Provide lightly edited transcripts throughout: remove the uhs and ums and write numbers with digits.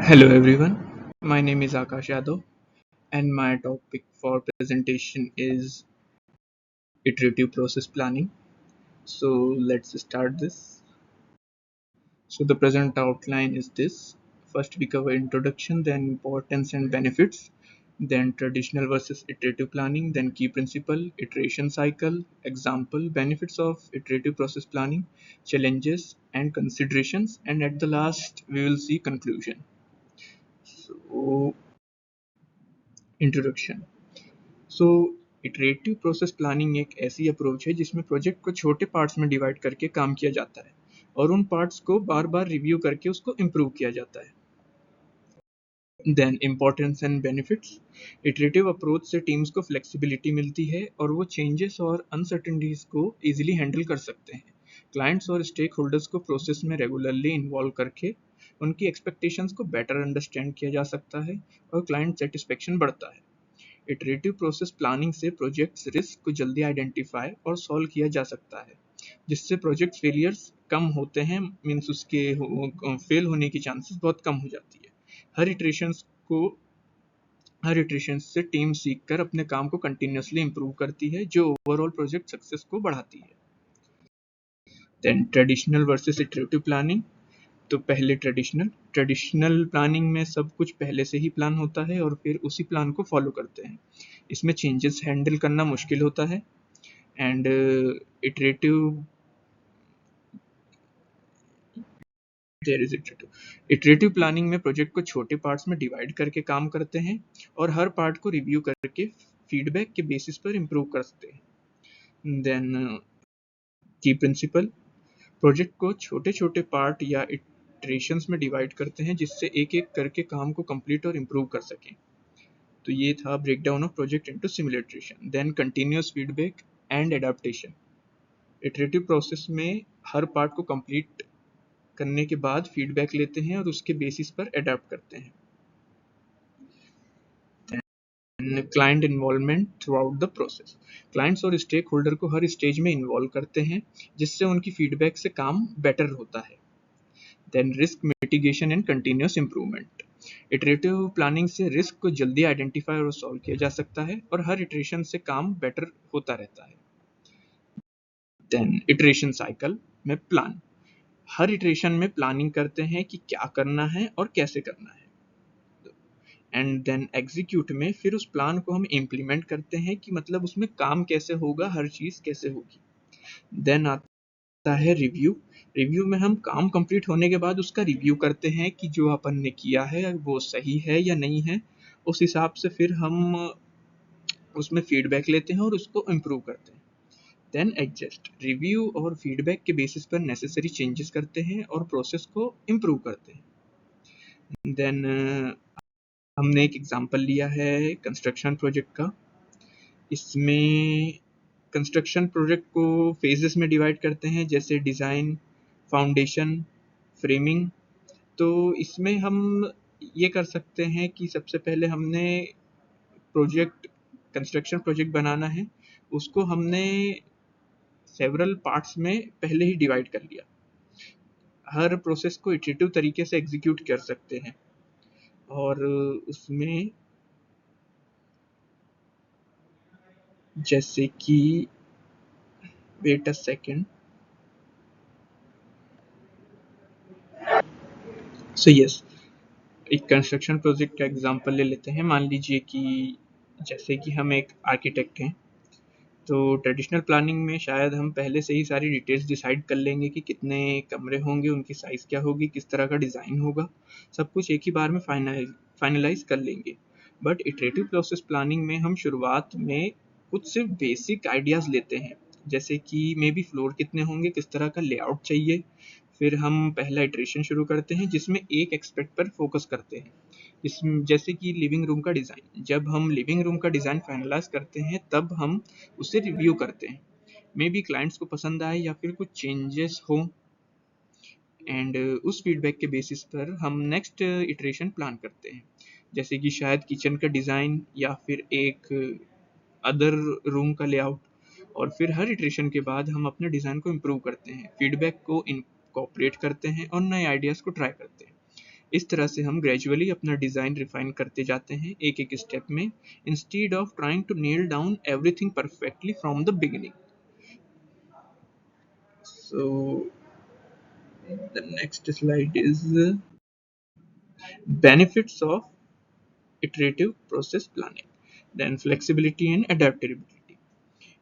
Hello everyone, my name is Akash Yadav and my topic for presentation is iterative process planning. So let's start this. So the present outline is this. First we cover introduction, then importance and benefits, then traditional versus iterative planning, then key principle, iteration cycle, example, benefits of iterative process planning, challenges and considerations, and at the last we will see conclusion. So introduction. So iterative process planning एक ऐसी approach है जिसमें project को छोटे parts में divide करके काम किया जाता है और उन पार्ट्स को बार बार रिव्यू करके उसको इम्प्रूव किया जाता है. Then importance and benefits. Iterative approach से टीम्स को फ्लेक्सिबिलिटी मिलती है और वो चेंजेस और अनसर्टेनिटीज को इजीली हैंडल कर सकते हैं. क्लाइंट्स और स्टेक होल्डर्स को प्रोसेस में रेगुलरली इन्वॉल्व करके उनकी एक्सपेक्टेशंस को बेटर अंडरस्टैंड किया जा सकता है और क्लाइंट सेटिस्फेक्शन बढ़ता है. इटरेटिव प्रोसेस प्लानिंग से प्रोजेक्ट्स रिस्क को जल्दी आइडेंटिफाई और सॉल्व किया जा सकता है जिससे प्रोजेक्ट फेलियर्स कम होते हैं. मीन्स उसके फेल होने की चांसेस बहुत कम हो जाती है. हर को हर इटरेशन से टीम सीखकर अपने काम को कंटिन्यूसली इंप्रूव करती है जो ओवरऑल प्रोजेक्ट सक्सेस को बढ़ाती है. Then traditional versus iterative planning. तो पहले ट्रेडिशनल प्लानिंग में सब कुछ पहले से ही प्लान होता है और फिर उसी प्लान को फॉलो करते हैं. इसमें चेंजेस हैंडल करना मुश्किल होता है. एंड इटरेटिव इटरेटिव प्लानिंग में प्रोजेक्ट को छोटे पार्ट्स में डिवाइड करके काम करते हैं और हर पार्ट को रिव्यू करके फीडबैक के बेसिस पर इम्प्रूव करते हैं. देन की प्रिंसिपल. प्रोजेक्ट को छोटे छोटे पार्ट या इटरेशंस में डिवाइड करते हैं जिससे एक एक करके काम को कंप्लीट और इम्प्रूव कर सकें. तो ये था breakdown of project into simulation. Then continuous feedback and adaptation. Iterative process में हर पार्ट को कंप्लीट करने के बाद फीडबैक लेते हैं और उसके बेसिस पर अडेप्ट करते हैं. Client involvement through out the process. Clients और स्टेक होल्डर को हर स्टेज में इन्वॉल्व करते हैं जिससे उनकी फीडबैक से काम बेटर होता है. Then risk mitigation and continuous improvement. Iterative planning से रिस्क को जल्दी आइडेंटिफाई और सॉल्व किया जा सकता है और हर इटरेशन से काम बेटर होता रहता है. देन इटरेशन साइकिल में प्लान. हर इटरेशन में प्लानिंग करते हैं कि क्या करना है और कैसे करना है. एंड देन एग्जीक्यूट में फिर उस प्लान को हम इम्प्लीमेंट करते हैं कि मतलब उसमें काम कैसे होगा, हर चीज़ कैसे होगी. देन आता है रिव्यू. रिव्यू में हम काम कंप्लीट होने के बाद उसका रिव्यू करते हैं कि जो अपन ने किया है वो सही है या नहीं है. उस हिसाब से फिर हम उसमें फीडबैक लेते हैं और उसको इम्प्रूव करते हैं. Then adjust. रिव्यू और फीडबैक के बेसिस पर नेसेसरी चेंजेस करते हैं और प्रोसेस को इम्प्रूव करते हैं. देन हमने एक एग्जांपल लिया है कंस्ट्रक्शन प्रोजेक्ट का. इसमें कंस्ट्रक्शन प्रोजेक्ट को फेजेस में डिवाइड करते हैं जैसे डिज़ाइन, फाउंडेशन, फ्रेमिंग. तो इसमें हम ये कर सकते हैं कि सबसे पहले हमने कंस्ट्रक्शन प्रोजेक्ट बनाना है, उसको हमने सेवरल पार्ट्स में पहले ही डिवाइड कर लिया. हर प्रोसेस को इटरेटिव तरीके से एग्जीक्यूट कर सकते हैं और उसमें जैसे कि wait a second. So yes, एक कंस्ट्रक्शन प्रोजेक्ट का एग्जांपल ले लेते हैं. मान लीजिए कि जैसे कि हम एक आर्किटेक्ट हैं, तो ट्रेडिशनल प्लानिंग में शायद हम पहले से ही सारी डिटेल्स डिसाइड कर लेंगे कि कितने कमरे होंगे, उनकी साइज़ क्या होगी, किस तरह का डिज़ाइन होगा, सब कुछ एक ही बार में फाइनलाइज कर लेंगे. बट इटरेटिव प्रोसेस प्लानिंग में हम शुरुआत में कुछ सिर्फ बेसिक आइडियाज़ लेते हैं, जैसे कि मे बी फ्लोर कितने होंगे, किस तरह का लेआउट चाहिए. फिर हम पहला इटरेशन शुरू करते हैं जिसमें एक एक्सपेक्ट पर फोकस करते हैं, जैसे कि लिविंग रूम का डिज़ाइन. जब हम लिविंग रूम का डिज़ाइन फाइनलाइज करते हैं तब हम उसे रिव्यू करते हैं. मे बी क्लाइंट्स को पसंद आए या फिर कुछ चेंजेस हो एंड उस फीडबैक के बेसिस पर हम नेक्स्ट इटरेशन प्लान करते हैं, जैसे कि शायद किचन का डिज़ाइन या फिर एक अदर रूम का लेआउट. और फिर हर इटरेशन के बाद हम अपने डिज़ाइन को इम्प्रूव करते हैं, फीडबैक को इनकॉर्पोरेट करते हैं और नए आइडियाज़ को ट्राई करते हैं. इस तरह से हम ग्रेजुअली अपना डिज़ाइन रिफाइन करते जाते हैं एक एक स्टेप में, instead of trying to nail down everything perfectly from the beginning. So the next slide is benefits of iterative process planning. Then flexibility and adaptability.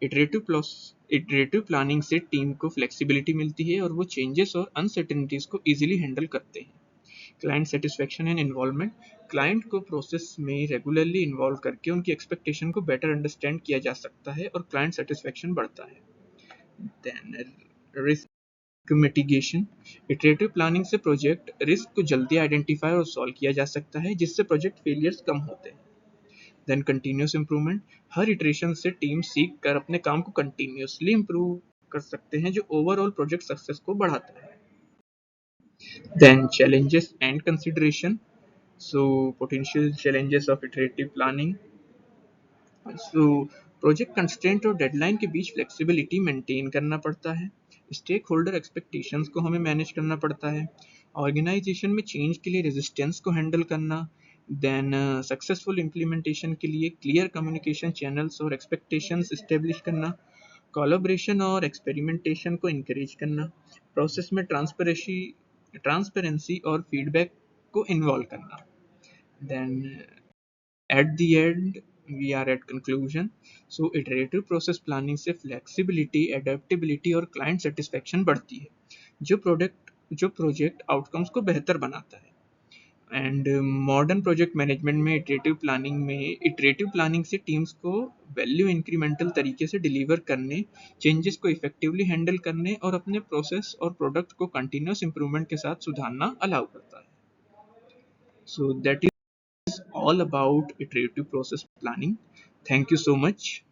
Iterative planning से team को flexibility मिलती है और वो चेंजेस और uncertainties को easily handle करते हैं. Client satisfaction and involvement. Client को प्रोसेस में रेगुलरली इन्वॉल्व करके उनकी एक्सपेक्टेशन को बेटर अंडरस्टैंड किया जा सकता है और क्लाइंट सेटिस्फेक्शन बढ़ता है. Then risk mitigation. Iterative planning से प्रोजेक्ट रिस्क को जल्दी आइडेंटिफाई और सॉल्व किया जा सकता है जिससे प्रोजेक्ट फेलियर्स कम होते हैं. Then continuous improvement. हर इटरेशन से टीम सीख कर अपने काम को कंटिन्यूसली इम्प्रूव कर सकते हैं जो ओवरऑल प्रोजेक्ट सक्सेस को बढ़ाता है. Then challenges and consideration. So potential challenges of iterative planning. So project constraint और डेडलाइन के बीच फ्लेक्सिबिलिटी मेंटेन करना पड़ता है. स्टेक होल्डर एक्सपेक्टेशंस को हमें मैनेज करना पड़ता है. ऑर्गेनाइजेशन में चेंज के लिए रेजिस्टेंस को हैंडल करना. देन सक्सेसफुल इम्प्लीमेंटेशन के लिए क्लियर कम्युनिकेशन चैनल्स और एक्सपेक्टेशंस इस्टेब्लिश करना. कोलैबोरेशन और एक्सपेरिमेंटेशन को इंकरेज करना. प्रोसेस में ट्रांसपेरेंसी और फीडबैक को इन्वॉल्व करना. Then at the end we are at conclusion. So iterative process planning से फ्लेक्सिबिलिटी, एडेप्टेबिलिटी और क्लाइंट सेटिस्फेक्शन बढ़ती है जो प्रोजेक्ट आउटकम्स को बेहतर बनाता है. एंड मॉडर्न प्रोजेक्ट मैनेजमेंट में इटरेटिव प्लानिंग से टीम्स को वैल्यू इंक्रीमेंटल तरीके से डिलीवर करने, चेंजेस को इफेक्टिवली हैंडल करने और अपने प्रोसेस और प्रोडक्ट को कंटिन्यूस इंप्रूवमेंट के साथ सुधारना अलाउ करता है. So that is all about iterative process planning. Thank you so much.